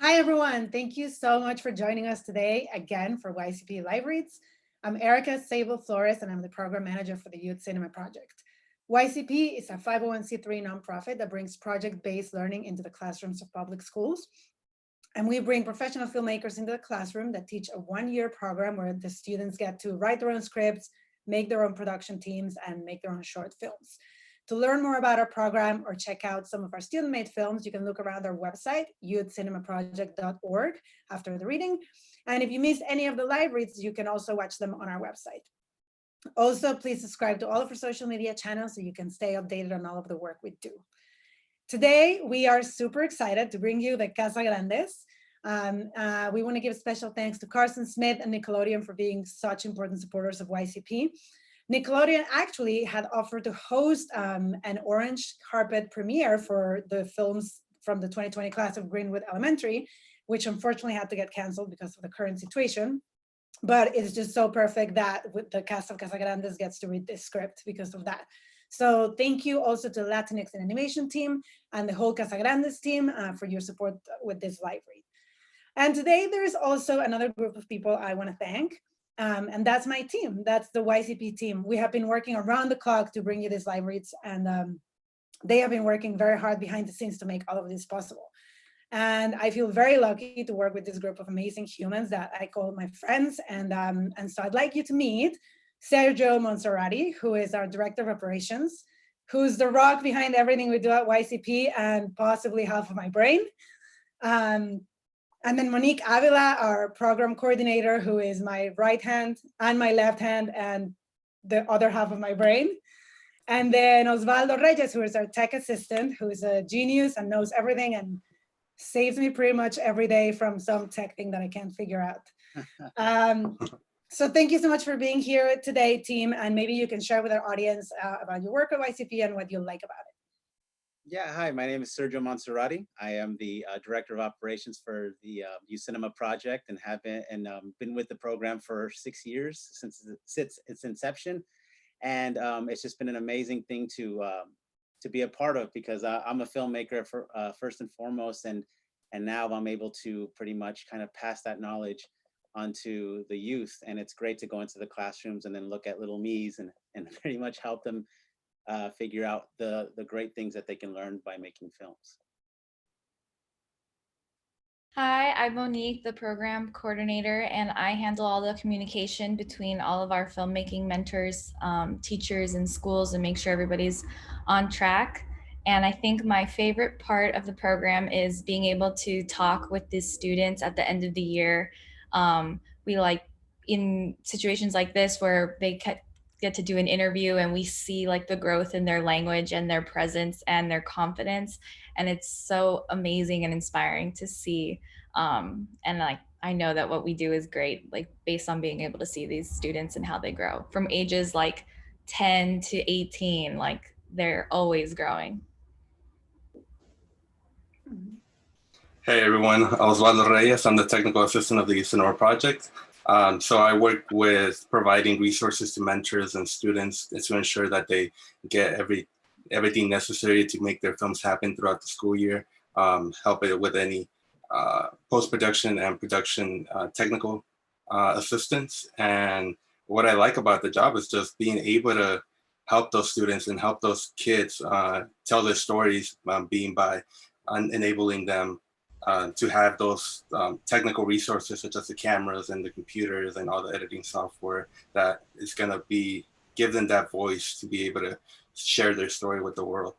Hi, everyone. Thank you so much for joining us today again for YCP Live Reads. I'm Erica Sable Flores, and I'm the program manager for the Youth Cinema Project. YCP is a 501c3 nonprofit that brings project-based learning into the classrooms of public schools. And we bring professional filmmakers into the classroom that teach a one-year program where the students get to write their own scripts, make their own production teams, and make their own short films. To learn more about our program or check out some of our student-made films, you can look around our website, youthcinemaproject.org, after the reading. And if you missed any of the live reads, you can also watch them on our website. Also, please subscribe to all of our social media channels so you can stay updated on all of the work we do. Today, we are super excited to bring you the Casagrandes. We want to give special thanks to Carson Smith and Nickelodeon for being such important supporters of YCP. Nickelodeon actually had offered to host an orange carpet premiere for the films from the 2020 class of Greenwood Elementary, which unfortunately had to get canceled because of the current situation. But it's just so perfect that the cast of Casagrandes gets to read this script because of that. So thank you also to the Latinx and Animation team and the whole Casagrandes team for your support with this live read. And today there is also another group of people I want to thank. And that's my team. That's the YCP team. We have been working around the clock to bring you these live reads, and they have been working very hard behind the scenes to make all of this possible. And I feel very lucky to work with this group of amazing humans that I call my friends. And so I'd like you to meet Sergio Monserrati, who is our director of operations, who's the rock behind everything we do at YCP and possibly half of my brain. And then Monique Avila, our program coordinator, who is my right hand and my left hand and the other half of my brain. And then Osvaldo Reyes, who is our tech assistant, who is a genius and knows everything and saves me pretty much every day from some tech thing that I can't figure out. So thank you so much for being here today, team. And maybe you can share with our audience about your work at YCP and what you like about it. Yeah, hi, my name is Sergio Monserrati. I am the Director of Operations for the Youth Cinema Project and have been with the program for 6 years since its inception. And it's just been an amazing thing to be a part of because I'm a filmmaker first and foremost, and now I'm able to pretty much kind of pass that knowledge onto the youth. And it's great to go into the classrooms and then look at little me's and pretty much help them figure out the great things that they can learn by making films. Hi, I'm Monique, the program coordinator, and I handle all the communication between all of our filmmaking mentors, teachers, and schools, and make sure everybody's on track. And I think my favorite part of the program is being able to talk with the students at the end of the year. We like in situations like this where they get to do an interview and we see like the growth in their language and their presence and their confidence, and it's so amazing and inspiring to see. And like I know that what we do is great, like based on being able to see these students and how they grow from ages like 10 to 18, like they're always growing. Hey everyone, Osvaldo Reyes. I'm the technical assistant of the Youth Cinema Project. So I work with providing resources to mentors and students to ensure that they get everything necessary to make their films happen throughout the school year, help it with any post-production and production technical assistance. And what I like about the job is just being able to help those students and help those kids tell their stories, being by enabling them to have those technical resources such as the cameras and the computers and all the editing software that is going to give them that voice to be able to share their story with the world.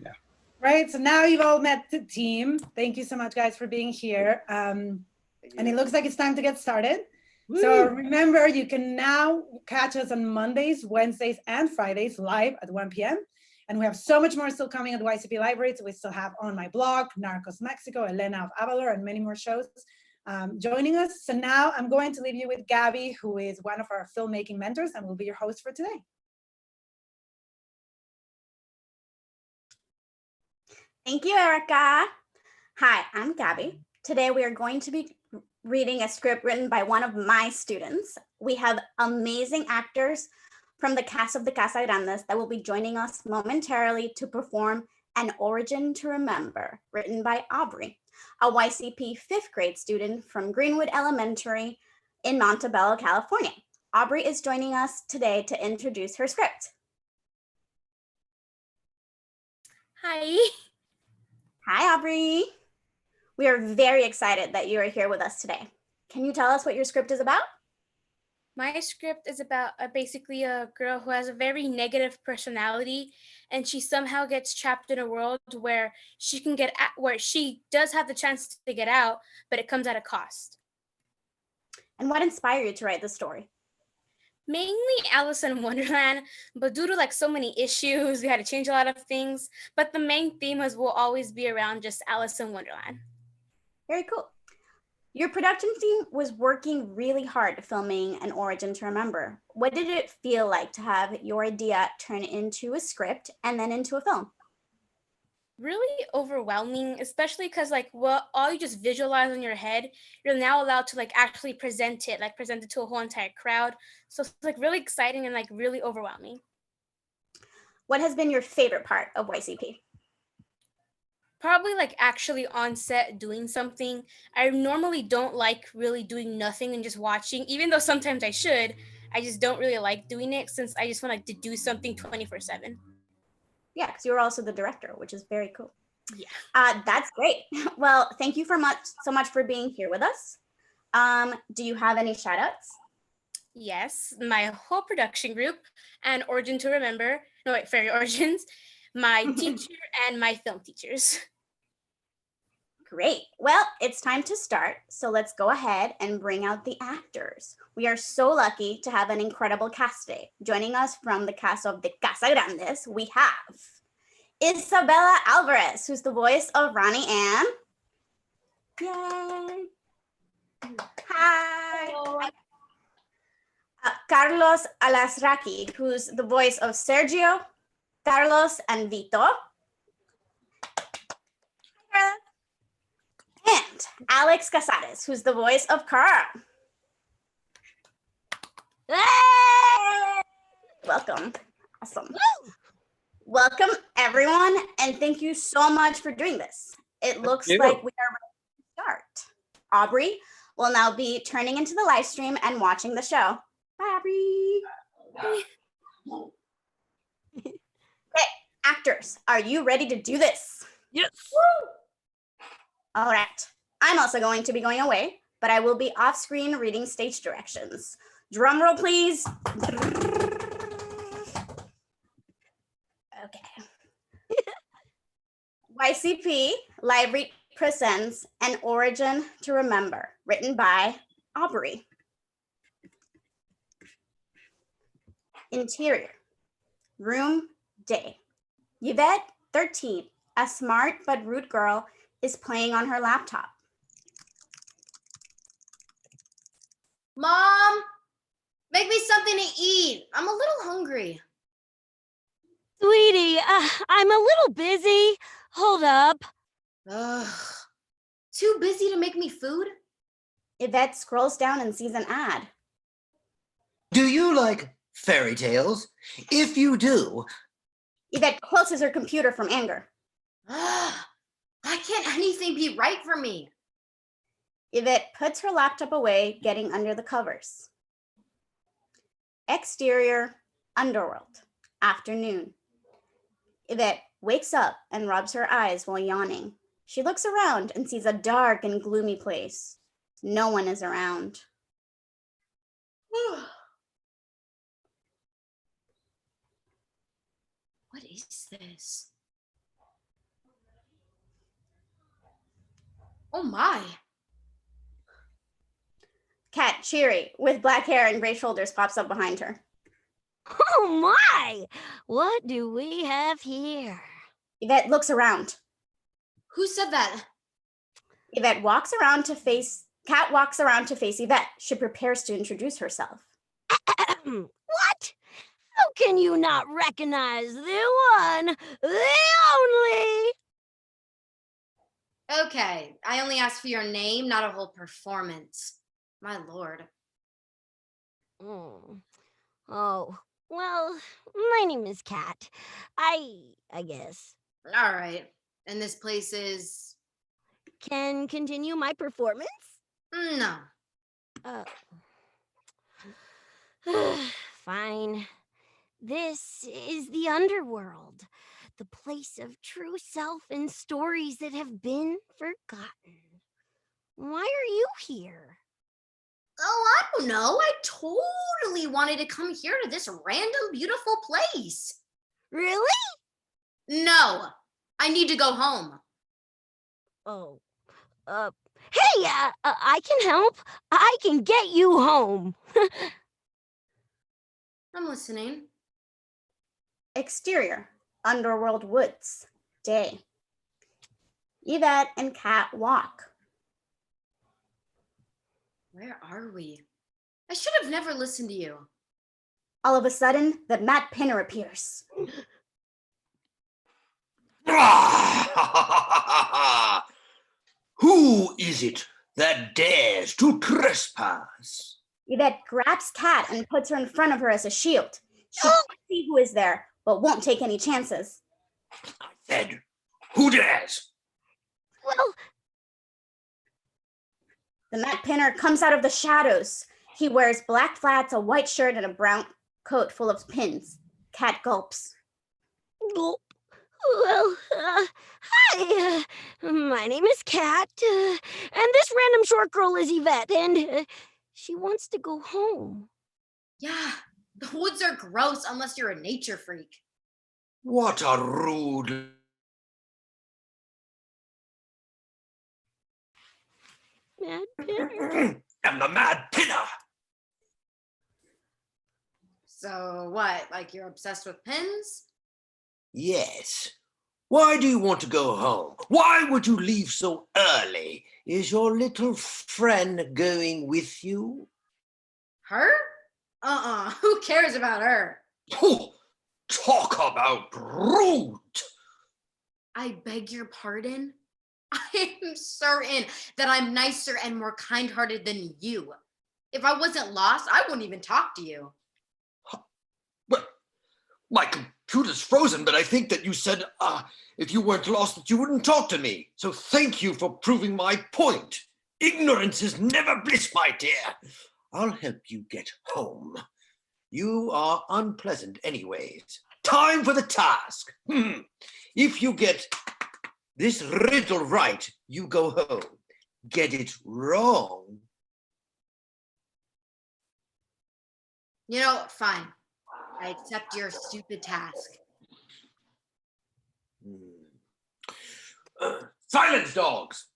Yeah. Right, so now you've all met the team. Thank you so much, guys, for being here. And it looks like it's time to get started. Woo. So remember, you can now catch us on Mondays, Wednesdays, and Fridays live at 1 p.m. And we have so much more still coming at the YCP Library. So we still have On My Blog, Narcos Mexico, Elena of Avalor, and many more shows joining us. So now I'm going to leave you with Gabby, who is one of our filmmaking mentors and will be your host for today. Thank you, Erica. Hi, I'm Gabby. Today we are going to be reading a script written by one of my students. We have amazing actors from the cast of the Casagrandes that will be joining us momentarily to perform An Origin to Remember, written by Aubrey, a YCP 5th grade student from Greenwood Elementary in Montebello, California. Aubrey is joining us today to introduce her script. Hi. Hi, Aubrey. We are very excited that you are here with us today. Can you tell us what your script is about? My script is about basically a girl who has a very negative personality, and she somehow gets trapped in a world where where she does have the chance to get out, but it comes at a cost. And what inspired you to write this story? Mainly Alice in Wonderland, but due to so many issues, we had to change a lot of things. But the main theme will always be around just Alice in Wonderland. Very cool. Your production team was working really hard filming An Origin to Remember. What did it feel like to have your idea turn into a script and then into a film? Really overwhelming, especially because all you just visualize in your head, you're now allowed to actually present it to a whole entire crowd. So it's really exciting and really overwhelming. What has been your favorite part of YCP? Probably actually on set doing something. I normally don't like really doing nothing and just watching, even though sometimes I should. I just don't really like doing it since I just want to do something 24/7. Yeah, because you're also the director, which is very cool. Yeah. That's great. Well, thank you so much for being here with us. Do you have any shout outs? Yes, my whole production group and Origin to Remember, Fairy Origins, my teacher and my film teachers. Great. Well, it's time to start. So let's go ahead and bring out the actors. We are so lucky to have an incredible cast today. Joining us from the cast of the Casagrandes, we have Izabella Alvarez, who's the voice of Ronnie Ann. Yay. Hi. Hello. Carlos Alazraqui, who's the voice of Sergio, Carlos, and Vito. And Alex Cazares, who's the voice of Carl. Welcome. Awesome. Welcome, everyone, and thank you so much for doing this. It looks like we are ready to start. Aubrey will now be turning into the live stream and watching the show. Bye, Aubrey. Okay, actors, are you ready to do this? Yes. Woo! All right. I'm also going to be going away, but I will be off screen reading stage directions. Drum roll, please. Okay. YCP Live Read presents An Origin to Remember, written by Aubrey. Interior. Room, day. Yevette, 13, a smart but rude girl, is playing on her laptop. Mom, make me something to eat. I'm a little hungry. Sweetie, I'm a little busy. Hold up. Ugh. Too busy to make me food? Yvette scrolls down and sees an ad. Do you like fairy tales? If you do, Yvette closes her computer from anger. Why can't anything be right for me? Yvette puts her laptop away, getting under the covers. Exterior, underworld, afternoon. Yvette wakes up and rubs her eyes while yawning. She looks around and sees a dark and gloomy place. No one is around. What is this? Oh my. Cat Cheery, with black hair and gray shoulders, pops up behind her. Oh my! What do we have here? Yvette looks around. Who said that? Cat walks around to face Yvette. She prepares to introduce herself. What? How can you not recognize the one, the only? Okay, I only asked for your name, not a whole performance. My lord. Oh, well, my name is Kat. I guess. All right. And this place is Can continue my performance? no. Fine. This is the underworld, the place of true self and stories that have been forgotten. Why are you here? Oh, I don't know. I totally wanted to come here to this random beautiful place. Really? No, I need to go home. Oh. Hey, I can help. I can get you home. I'm listening. Exterior, underworld woods, day. Yvette and Kat walk. Where are we? I should have never listened to you. All of a sudden, the Matt Pinner appears. Who is it that dares to trespass? Yvette grabs Kat and puts her in front of her as a shield. She can't see who is there, but won't take any chances. I said, who dares? Well, The Matt Pinner comes out of the shadows. He wears black flats, a white shirt, and a brown coat full of pins. Kat gulps. well, hi. My name is Kat, and this random short girl is Yvette, and she wants to go home. Yeah, the woods are gross unless you're a nature freak. What a rude... Mad Pinner. I'm the Mad Pinner. So what, like you're obsessed with pins? Yes. Why do you want to go home? Why would you leave so early? Is your little friend going with you? Her? Who cares about her? Oh, talk about rude. I beg your pardon? I am certain that I'm nicer and more kind-hearted than you. If I wasn't lost, I wouldn't even talk to you. Well, my computer's frozen, but I think that you said if you weren't lost that you wouldn't talk to me. So thank you for proving my point. Ignorance is never bliss, my dear. I'll help you get home. You are unpleasant anyways. Time for the task. If you get this riddle right, you go home. Get it wrong. You know, fine. I accept your stupid task. Silence, dogs.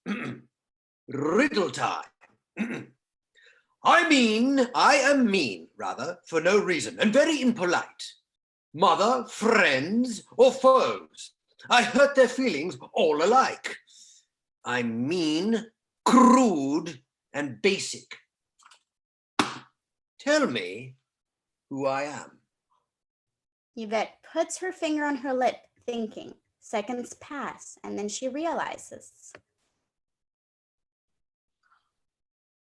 Riddle time. I am mean, rather, for no reason, and very impolite. Mother, friends, or foes, I hurt their feelings all alike. I'm mean, crude, and basic. Tell me who I am. Yvette puts her finger on her lip, thinking. Seconds pass, and then she realizes.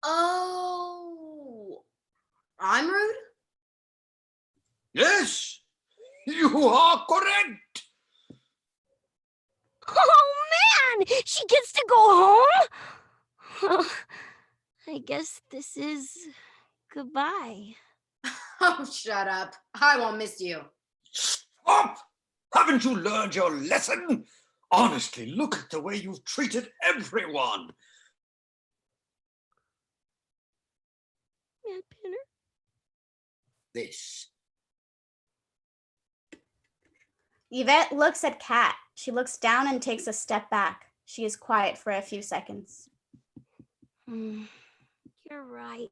Oh, I'm rude? Yes, you are correct. Oh, man! She gets to go home? I guess this is goodbye. Oh, shut up. I won't miss you. Stop! Haven't you learned your lesson? Honestly, look at the way you've treated everyone. Mad Pinner? This. Yvette looks at Kat. She looks down and takes a step back. She is quiet for a few seconds. You're right.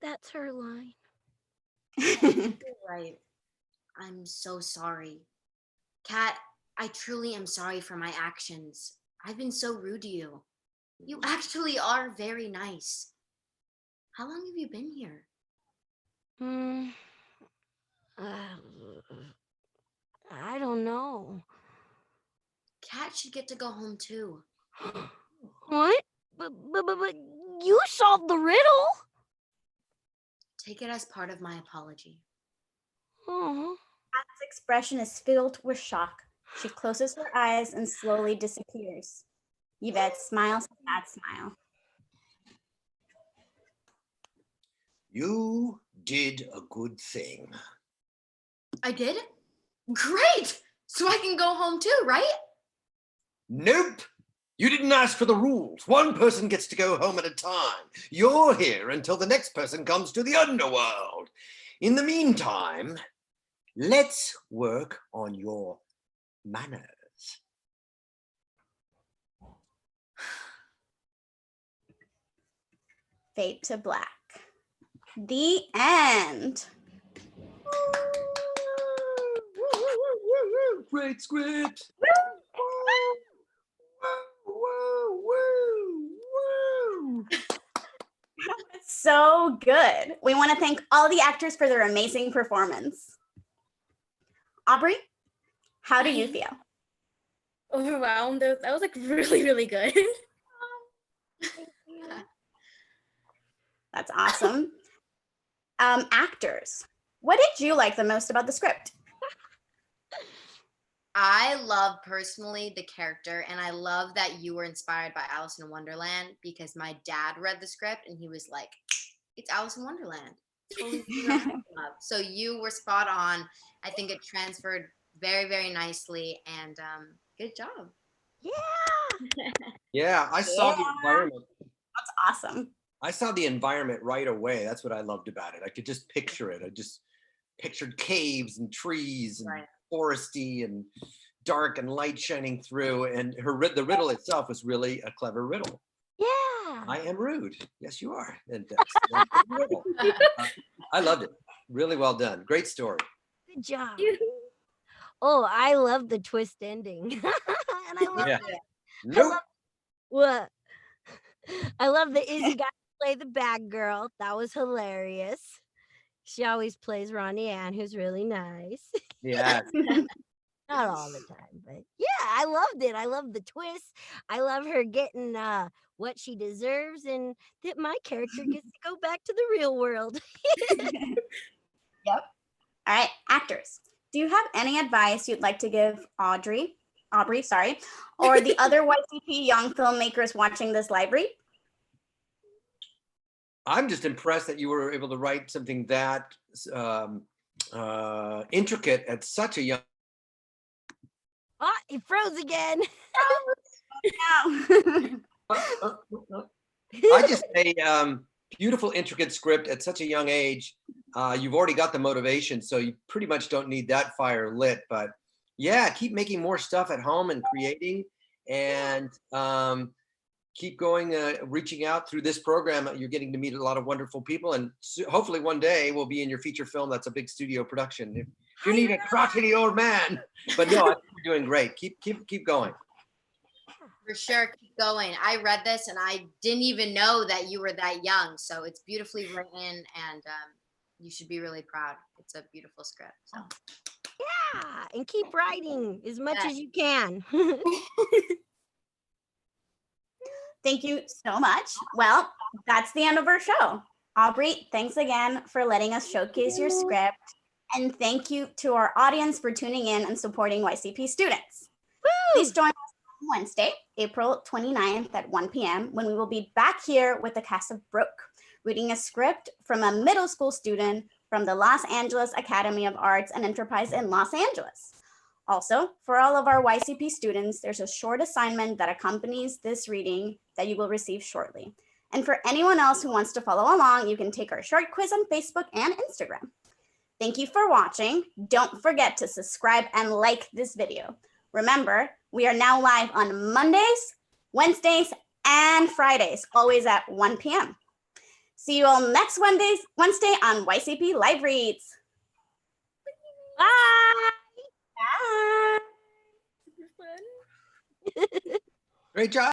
That's her line. You're right. I'm so sorry. Kat, I truly am sorry for my actions. I've been so rude to you. You actually are very nice. How long have you been here? I don't know. Kat should get to go home too. What? But you solved the riddle. Take it as part of my apology. Oh. Kat's expression is filled with shock. She closes her eyes and slowly disappears. Yvette smiles a sad smile. You did a good thing. I did? Great! So I can go home too, right? Nope. You didn't ask for the rules. One person gets to go home at a time. You're here until the next person comes to the underworld. In the meantime, let's work on your manners. Fade to black. The end. Great script. So good. We want to thank all the actors for their amazing performance. Aubrey, how do you feel? Overwhelmed. That was like really, really good. That's awesome. Actors, what did you like the most about the script? I love personally the character, and I love that you were inspired by Alice in Wonderland because my dad read the script and he was like, it's Alice in Wonderland. Totally love. So you were spot on. I think it transferred very, very nicely, and good job. Yeah. Yeah, I saw the environment. That's awesome. I saw the environment right away. That's what I loved about it. I could just picture it. I just pictured caves and trees and foresty and dark and light shining through. And the riddle itself was really a clever riddle. Yeah. I am rude. Yes, you are. And I loved it. Really well done. Great story. Good job. Oh, I love the twist ending. And I love it. Nope. What? I love that Izzy got to play the bad girl. That was hilarious. She always plays Ronnie Ann, who's really nice. Yeah. Not all the time, but yeah, I loved it. I love the twist. I love her getting what she deserves, and that my character gets to go back to the real world. Yep. All right, actors. Do you have any advice you'd like to give Aubrey, sorry, or the other YCP young filmmakers watching this library? I'm just impressed that you were able to write something that intricate at such a young. Oh, he froze again. I just say beautiful, intricate script at such a young age. You've already got the motivation, so you pretty much don't need that fire lit. But yeah, keep making more stuff at home and creating, and keep going, reaching out through this program. You're getting to meet a lot of wonderful people, and hopefully one day we'll be in your feature film. That's a big studio production. If you need a crotchety old man, but no, I think you're doing great. Keep going. For sure, keep going. I read this and I didn't even know that you were that young. So it's beautifully written, and you should be really proud. It's a beautiful script. So. Yeah, and keep writing as much as you can. Thank you so much. Well, that's the end of our show. Aubrey, thanks again for letting us showcase your script. And thank you to our audience for tuning in and supporting YCP students. Woo! Please join us on Wednesday, April 29th at 1 p.m. when we will be back here with the cast of Broke, reading a script from a middle school student from the Los Angeles Academy of Arts and Enterprise in Los Angeles. Also, for all of our YCP students, there's a short assignment that accompanies this reading that you will receive shortly. And for anyone else who wants to follow along, you can take our short quiz on Facebook and Instagram. Thank you for watching. Don't forget to subscribe and like this video. Remember, we are now live on Mondays, Wednesdays, and Fridays, always at 1 p.m. See you all next Wednesday on YCP Live Reads. Bye. Bye. Great job.